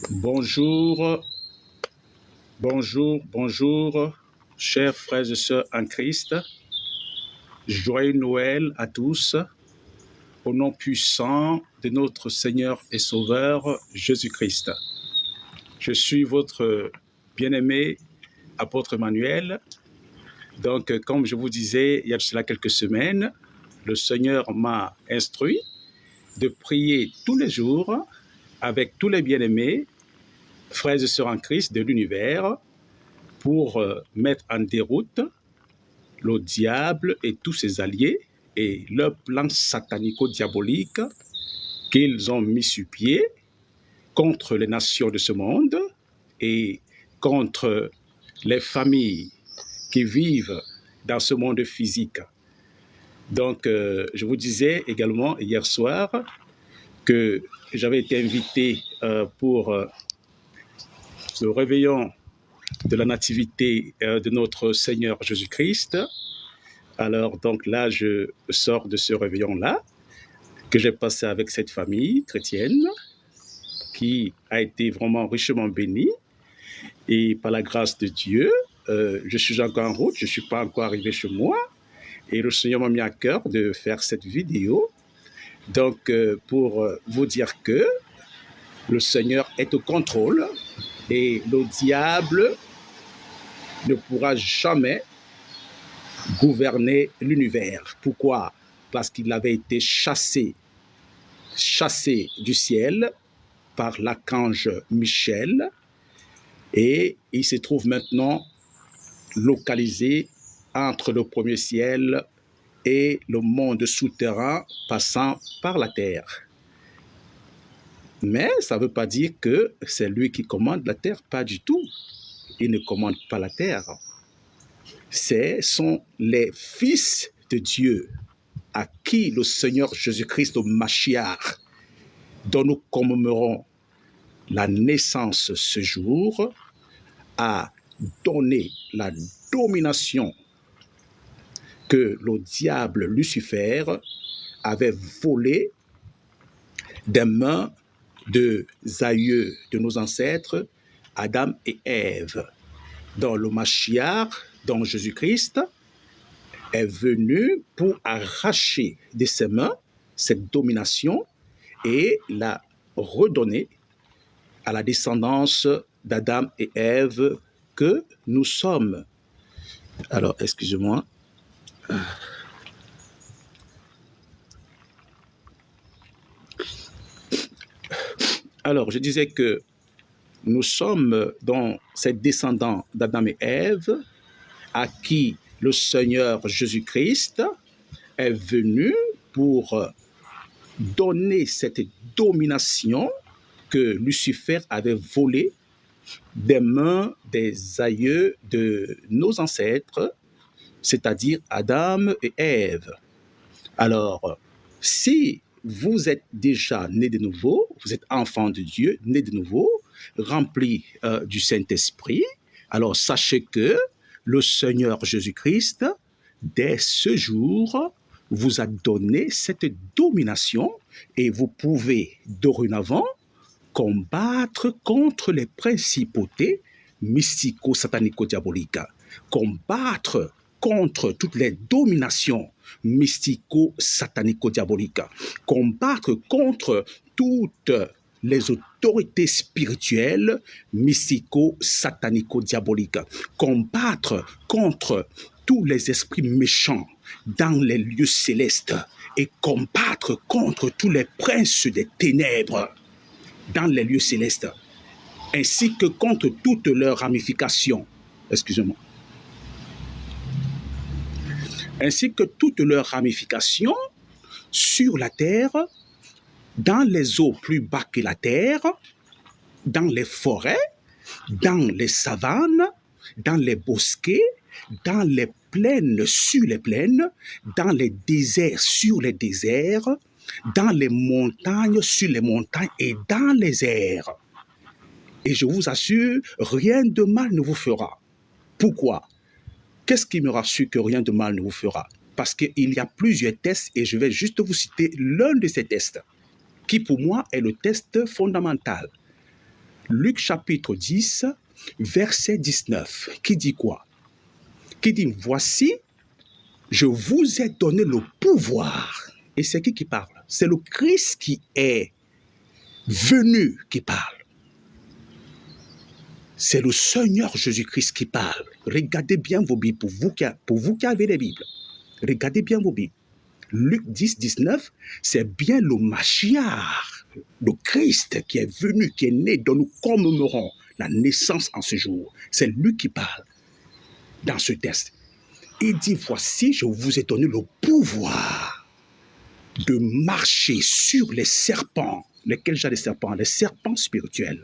Bonjour, bonjour, chers frères et sœurs en Christ. Joyeux Noël à tous, au nom puissant de notre Seigneur et Sauveur Jésus-Christ. Je suis votre bien-aimé apôtre Emmanuel. Donc, comme je vous disais il y a de cela quelques semaines, le Seigneur m'a instruit de prier tous les jours avec tous les bien-aimés, frères et sœurs en Christ de l'univers, pour mettre en déroute le diable et tous ses alliés et leur plan satanico-diabolique qu'ils ont mis sur pied contre les nations de ce monde et contre les familles qui vivent dans ce monde physique. Donc, je vous disais également hier soir que j'avais été invité pour le réveillon de la nativité de notre Seigneur Jésus-Christ. Alors, donc là, je sors de ce réveillon-là que j'ai passé avec cette famille chrétienne qui a été vraiment richement bénie. Et par la grâce de Dieu, je suis encore en route, je ne suis pas encore arrivé chez moi. Et le Seigneur m'a mis à cœur de faire cette vidéo. Donc, pour vous dire que le Seigneur est au contrôle et le diable ne pourra jamais gouverner l'univers. Pourquoi? Parce qu'il avait été chassé du ciel par l'archange Michel et il se trouve maintenant localisé entre le premier ciel et le monde souterrain passant par la terre. Mais ça ne veut pas dire que c'est lui qui commande la terre, pas du tout. Il ne commande pas la terre. Ce sont les fils de Dieu à qui le Seigneur Jésus-Christ, le Mashiach, dont nous commémorons la naissance ce jour, a donné la domination que le diable Lucifer avait volée des mains des aïeux de nos ancêtres, Adam et Ève. Dans le Mashiach, dans Jésus-Christ, est venu pour arracher de ses mains cette domination et la redonner à la descendance d'Adam et Ève que nous sommes. Alors, excusez-moi. Alors, je disais que nous sommes dans ces descendants d'Adam et Ève à qui le Seigneur Jésus-Christ est venu pour donner cette domination que Lucifer avait volée des mains des aïeux de nos ancêtres, c'est-à-dire Adam et Ève. Alors, si vous êtes déjà né de nouveau, vous êtes enfant de Dieu, né de nouveau, rempli du Saint-Esprit, alors sachez que le Seigneur Jésus-Christ, dès ce jour, vous a donné cette domination et vous pouvez dorénavant combattre contre les principautés mystico-satanico-diaboliques, combattre contre toutes les dominations mystico-satanico-diaboliques, combattre contre toutes les autorités spirituelles mystico-satanico-diaboliques, combattre contre tous les esprits méchants dans les lieux célestes et combattre contre tous les princes des ténèbres dans les lieux célestes, ainsi que contre toutes leurs ramifications. Excusez-moi. Ainsi que toutes leurs ramifications sur la terre, dans les eaux plus bas que la terre, dans les forêts, dans les savanes, dans les bosquets, dans les plaines sur les plaines, dans les déserts sur les déserts, dans les montagnes sur les montagnes et dans les airs. Et je vous assure, rien de mal ne vous fera. Pourquoi? Qu'est-ce qui me rassure que rien de mal ne vous fera? Parce qu'il y a plusieurs tests et je vais juste vous citer l'un de ces tests, qui pour moi est le test fondamental. Luc chapitre 10, verset 19, qui dit quoi? Qui dit, voici, je vous ai donné le pouvoir. Et c'est qui parle? C'est le Christ qui est venu qui parle. C'est le Seigneur Jésus-Christ qui parle. Regardez bien vos Bibles, pour vous qui avez les Bibles. Regardez bien vos Bibles. Luc 10, 19, c'est bien le Mashiach, le Christ qui est venu, qui est né, dont nous commémorons la naissance en ce jour. C'est lui qui parle dans ce texte. Il dit, voici, je vous ai donné le pouvoir de marcher sur les serpents. Lesquels j'ai les serpents? Les serpents spirituels.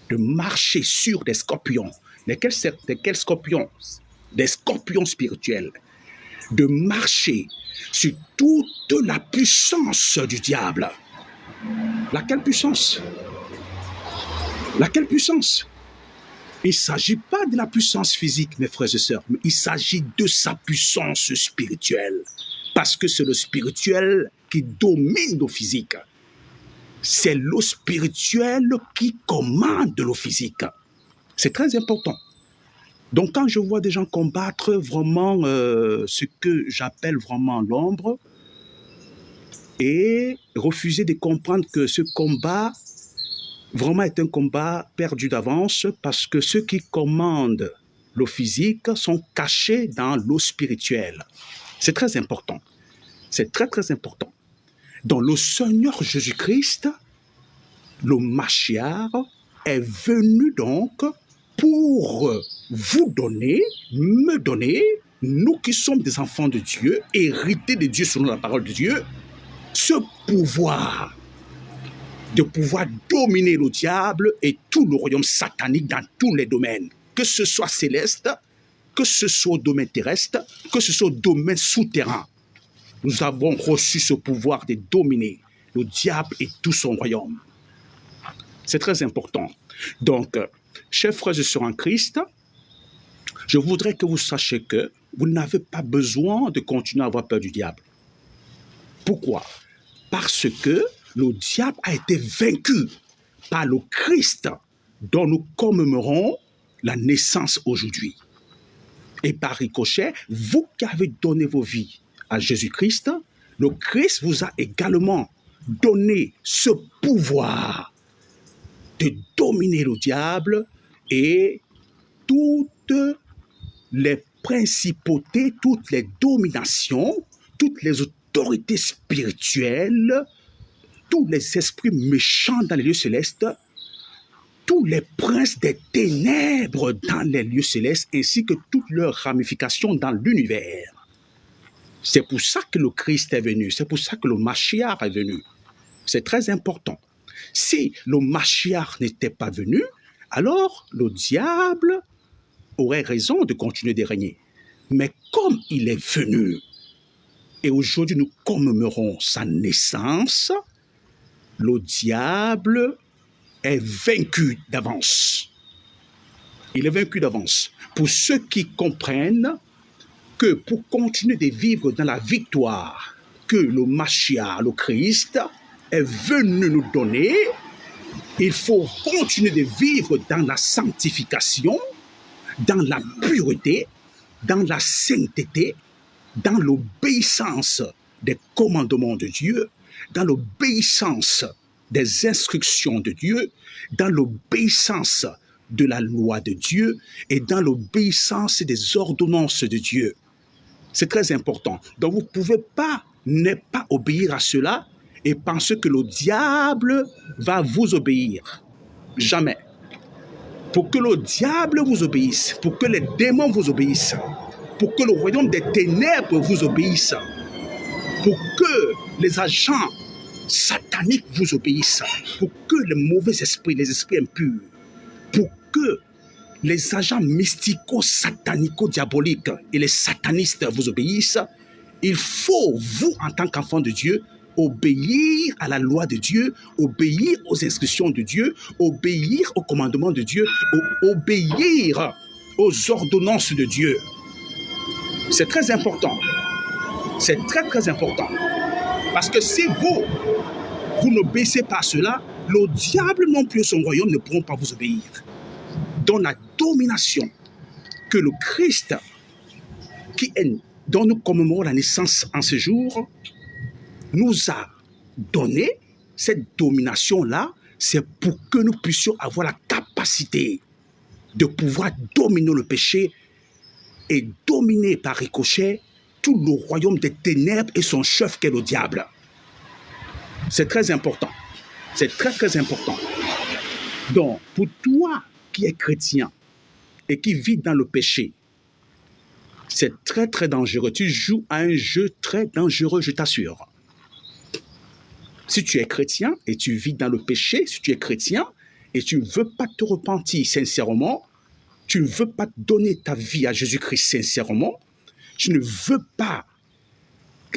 De marcher sur des scorpions. Lesquels scorpions? Des scorpions spirituels. De marcher sur toute la puissance du diable. Laquelle puissance? Laquelle puissance? Il ne s'agit pas de la puissance physique, mes frères et sœurs, mais il s'agit de sa puissance spirituelle. Parce que c'est le spirituel qui domine le physique. C'est le spirituel qui commande le physique. C'est très important. Donc, quand je vois des gens combattre vraiment ce que j'appelle vraiment l'ombre et refuser de comprendre que ce combat vraiment est un combat perdu d'avance parce que ceux qui commandent le physique sont cachés dans l'eau spirituelle. C'est très important. C'est très, très important. Donc, le Seigneur Jésus-Christ, le Mashiach, est venu donc pour vous donner, me donner, nous qui sommes des enfants de Dieu, hérités de Dieu selon la parole de Dieu, ce pouvoir de pouvoir dominer le diable et tout le royaume satanique dans tous les domaines, que ce soit céleste, que ce soit au domaine terrestre, que ce soit au domaine souterrain. Nous avons reçu ce pouvoir de dominer le diable et tout son royaume. C'est très important. Donc, chers frères et sœurs en Christ, je voudrais que vous sachiez que vous n'avez pas besoin de continuer à avoir peur du diable. Pourquoi? Parce que le diable a été vaincu par le Christ dont nous commémorons la naissance aujourd'hui. Et par ricochet, vous qui avez donné vos vies à Jésus-Christ, le Christ vous a également donné ce pouvoir de dominer le diable et toutes les principautés, toutes les dominations, toutes les autorités spirituelles, tous les esprits méchants dans les lieux célestes, tous les princes des ténèbres dans les lieux célestes, ainsi que toutes leurs ramifications dans l'univers. C'est pour ça que le Christ est venu, c'est pour ça que le Mashiach est venu. C'est très important. Si le Mashiach n'était pas venu, alors le diable aurait raison de continuer de régner. Mais comme il est venu, et aujourd'hui nous commémorons sa naissance, le diable est vaincu d'avance. Il est vaincu d'avance. Pour ceux qui comprennent que pour continuer de vivre dans la victoire que le Mashiach, le Christ, est venu nous donner, il faut continuer de vivre dans la sanctification, dans la pureté, dans la sainteté, dans l'obéissance des commandements de Dieu, dans l'obéissance des instructions de Dieu, dans l'obéissance de la loi de Dieu et dans l'obéissance des ordonnances de Dieu. C'est très important. Donc vous ne pouvez pas ne pas obéir à cela et penser que le diable va vous obéir. Jamais. Pour que le diable vous obéisse, pour que les démons vous obéissent, pour que le royaume des ténèbres vous obéisse, pour que les agents sataniques vous obéissent, pour que les mauvais esprits, les esprits impurs, pour que les agents mystico-satanico-diaboliques et les satanistes vous obéissent, il faut, vous, en tant qu'enfant de Dieu, obéir à la loi de Dieu, obéir aux instructions de Dieu, obéir aux commandements de Dieu, obéir aux ordonnances de Dieu. C'est très important. C'est très, très important. Parce que si vous n'obéissez pas à cela, le diable non plus et son royaume ne pourront pas vous obéir. Dans la domination que le Christ, dont nous commémorons la naissance en ce jour, nous a donné, cette domination-là, c'est pour que nous puissions avoir la capacité de pouvoir dominer le péché et dominer par ricochet tout le royaume des ténèbres et son chef qu'est le diable. C'est très important. C'est très, très important. Donc, pour toi qui es chrétien et qui vis dans le péché, c'est très, très dangereux. Tu joues à un jeu très dangereux, je t'assure. Si tu es chrétien et tu vis dans le péché, si tu es chrétien et tu ne veux pas te repentir sincèrement, tu ne veux pas donner ta vie à Jésus-Christ sincèrement, tu ne veux pas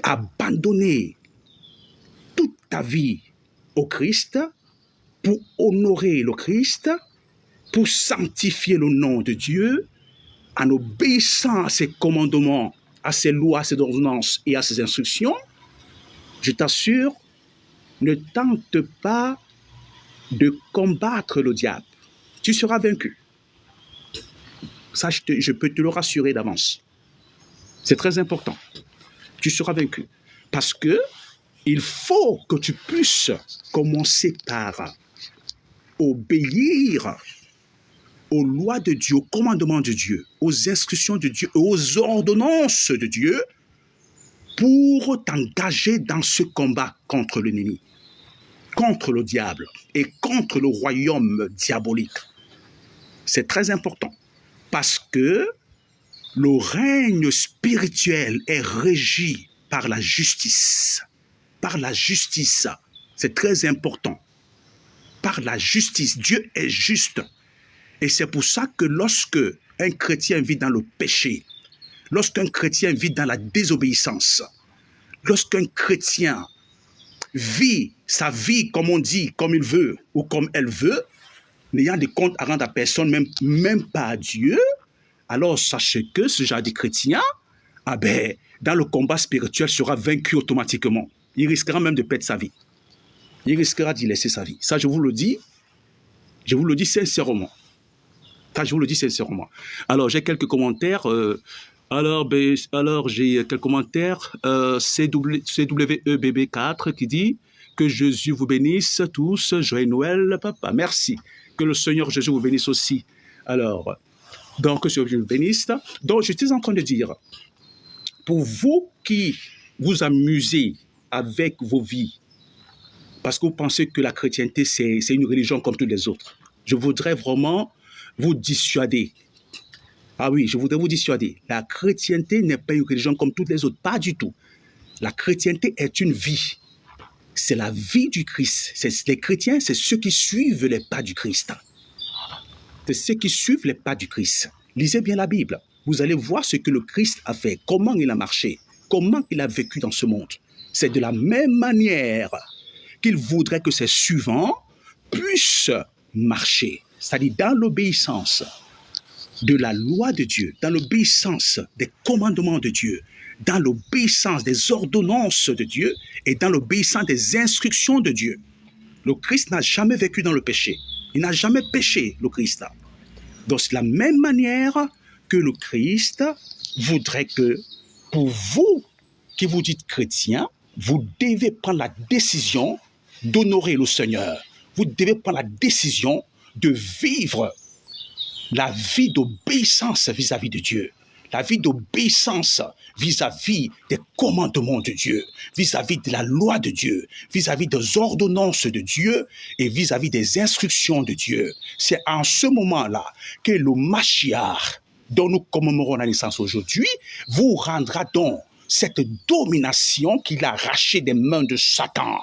abandonner toute ta vie au Christ pour honorer le Christ, pour sanctifier le nom de Dieu, en obéissant à ses commandements, à ses lois, à ses ordonnances et à ses instructions, je t'assure, ne tente pas de combattre le diable. Tu seras vaincu. Ça, je peux te le rassurer d'avance. C'est très important. Tu seras vaincu. Parce que il faut que tu puisses commencer par obéir aux lois de Dieu, aux commandements de Dieu, aux instructions de Dieu, aux ordonnances de Dieu pour t'engager dans ce combat contre l'ennemi, contre le diable et contre le royaume diabolique. C'est très important parce que le règne spirituel est régi par la justice. Par la justice, c'est très important. Par la justice, Dieu est juste. Et c'est pour ça que lorsque un chrétien vit dans le péché, lorsqu'un chrétien vit dans la désobéissance, lorsqu'un chrétien vit sa vie, comme on dit, comme il veut ou comme elle veut, n'ayant de compte à rendre à personne, même pas à Dieu, alors sachez que ce genre de chrétien, dans le combat spirituel, sera vaincu automatiquement. Il risquera même de perdre sa vie. Il risquera d'y laisser sa vie. Ça, je vous le dis sincèrement. Ça, je vous le dis sincèrement. Alors, j'ai quelques commentaires. J'ai quelques commentaires. CWEBB4 qui dit que Jésus vous bénisse tous. Joyeux Noël, papa. Merci. Que le Seigneur Jésus vous bénisse aussi. Alors, donc, que Dieu vous bénisse. Donc, j'étais en train de dire, pour vous qui vous amusez avec vos vies, parce que vous pensez que la chrétienté, c'est une religion comme toutes les autres, je voudrais vraiment vous dissuader. Ah oui, je voudrais vous dissuader. La chrétienté n'est pas une religion comme toutes les autres, pas du tout. La chrétienté est une vie. C'est la vie du Christ. Les chrétiens, c'est ceux qui suivent les pas du Christ. C'est ceux qui suivent les pas du Christ. Lisez bien la Bible. Vous allez voir ce que le Christ a fait, comment il a marché, comment il a vécu dans ce monde. C'est de la même manière qu'il voudrait que ses suivants puissent marcher, c'est-à-dire dans l'obéissance de la loi de Dieu, dans l'obéissance des commandements de Dieu, dans l'obéissance des ordonnances de Dieu et dans l'obéissance des instructions de Dieu. Le Christ n'a jamais vécu dans le péché. Il n'a jamais péché, le Christ. Donc, c'est la même manière que le Christ voudrait que, pour vous qui vous dites chrétiens, vous devez prendre la décision d'honorer le Seigneur. Vous devez prendre la décision de vivre la vie d'obéissance vis-à-vis de Dieu. La vie d'obéissance vis-à-vis des commandements de Dieu, vis-à-vis de la loi de Dieu, vis-à-vis des ordonnances de Dieu et vis-à-vis des instructions de Dieu. C'est en ce moment-là que le Mashiach, dont nous commémorons la naissance aujourd'hui, vous rendra donc cette domination qu'il a arrachée des mains de Satan,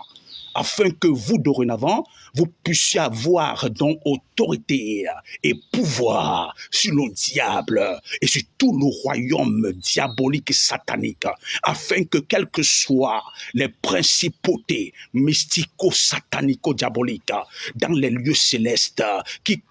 afin que vous, dorénavant, vous puissiez avoir donc autorité et pouvoir sur le diable et sur tout le royaume diabolique et satanique, afin que, quelles que soient les principautés mystico-satanico-diaboliques dans les lieux célestes qui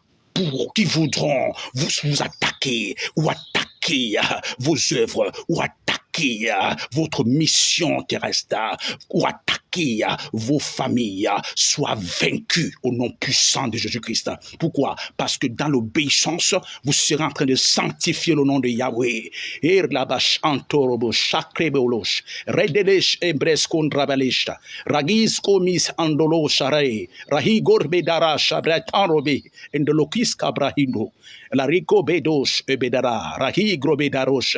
voudront vous attaquer ou attaquer vos œuvres ou attaquer votre mission terrestre ou attaquer attaquer vos familles soient vaincus au nom puissant de Jésus-Christ. Pourquoi? Parce que dans l'obéissance, vous serez en train de sanctifier le nom de Yahweh. Erlabash antorobo shakrebolosh redelesh embres kondrabalesh ragiz komis andolo sharai rahi gorbe dara shabratanrobe endolokis kabrahindo la rico bedos ebedara rahi grobedarosh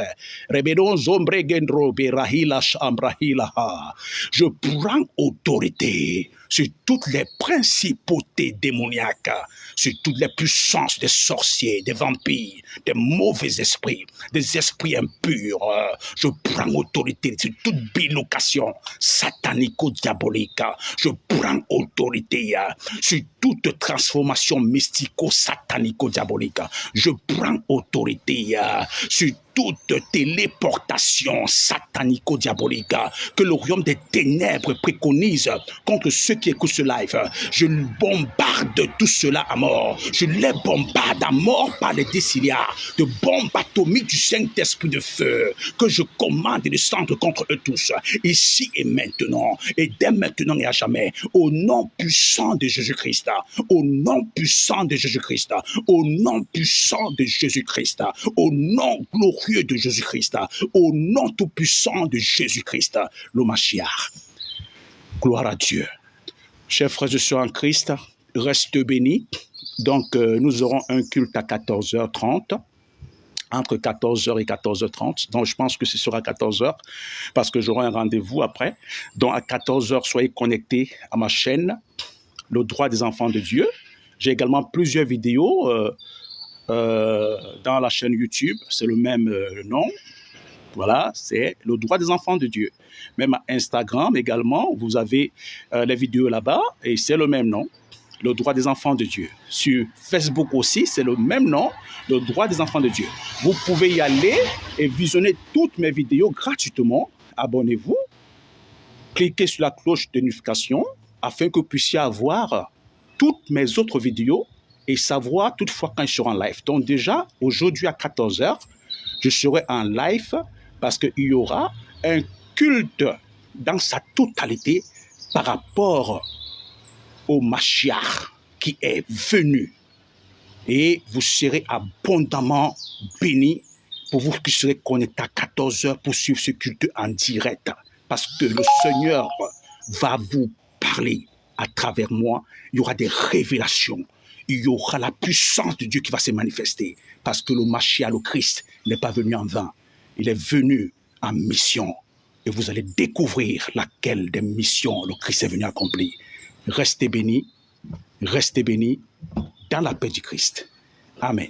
rebedon zombre gendro be rahilash ambrahilaha. Je prends autorité sur toutes les principautés démoniaques, sur toutes les puissances des sorciers, des vampires, des mauvais esprits, des esprits impurs. Je prends autorité sur toute bilocation satanico-diabolique. Je prends autorité sur toute transformation mystico-satanico-diabolique. Je prends autorité sur toute téléportation satanico-diabolique que le royaume des ténèbres préconise contre ceux qui écoutent ce live. Je bombarde tout cela à mort. Je les bombarde à mort par les déciliards de bombes atomiques du Saint-Esprit de feu que je commande de descendre contre eux tous, ici et maintenant, et dès maintenant et à jamais, au nom puissant de Jésus-Christ, au nom puissant de Jésus-Christ, au nom puissant de Jésus-Christ, au nom glorieux de Jésus-Christ, au nom tout-puissant de Jésus-Christ, le Mashiach. Gloire à Dieu. Chers frères et sœurs en Christ, reste bénis. Donc, nous aurons un culte à 14h30, entre 14h et 14h30. Donc, je pense que ce sera 14h, parce que j'aurai un rendez-vous après. Donc, à 14h, soyez connectés à ma chaîne, Le Droit des Enfants de Dieu. J'ai également plusieurs vidéos dans la chaîne YouTube. C'est le même nom. Voilà, c'est Le Droit des Enfants de Dieu. Même à Instagram également, vous avez les vidéos là-bas et c'est le même nom, Le Droit des Enfants de Dieu. Sur Facebook aussi, c'est le même nom, Le Droit des Enfants de Dieu. Vous pouvez y aller et visionner toutes mes vidéos gratuitement. Abonnez-vous, cliquez sur la cloche de notification afin que vous puissiez avoir toutes mes autres vidéos et savoir toutefois quand je serai en live. Donc déjà, aujourd'hui à 14h, je serai en live parce qu'il y aura un culte dans sa totalité par rapport au Mashiach qui est venu. Et vous serez abondamment bénis pour vous qui serez connectés à 14h pour suivre ce culte en direct. Parce que le Seigneur va vous parler à travers moi. Il y aura des révélations. Il y aura la puissance de Dieu qui va se manifester. Parce que le Mashiach, le Christ, n'est pas venu en vain. Il est venu en mission. Et vous allez découvrir laquelle des missions le Christ est venu accomplir. Restez bénis dans la paix du Christ. Amen.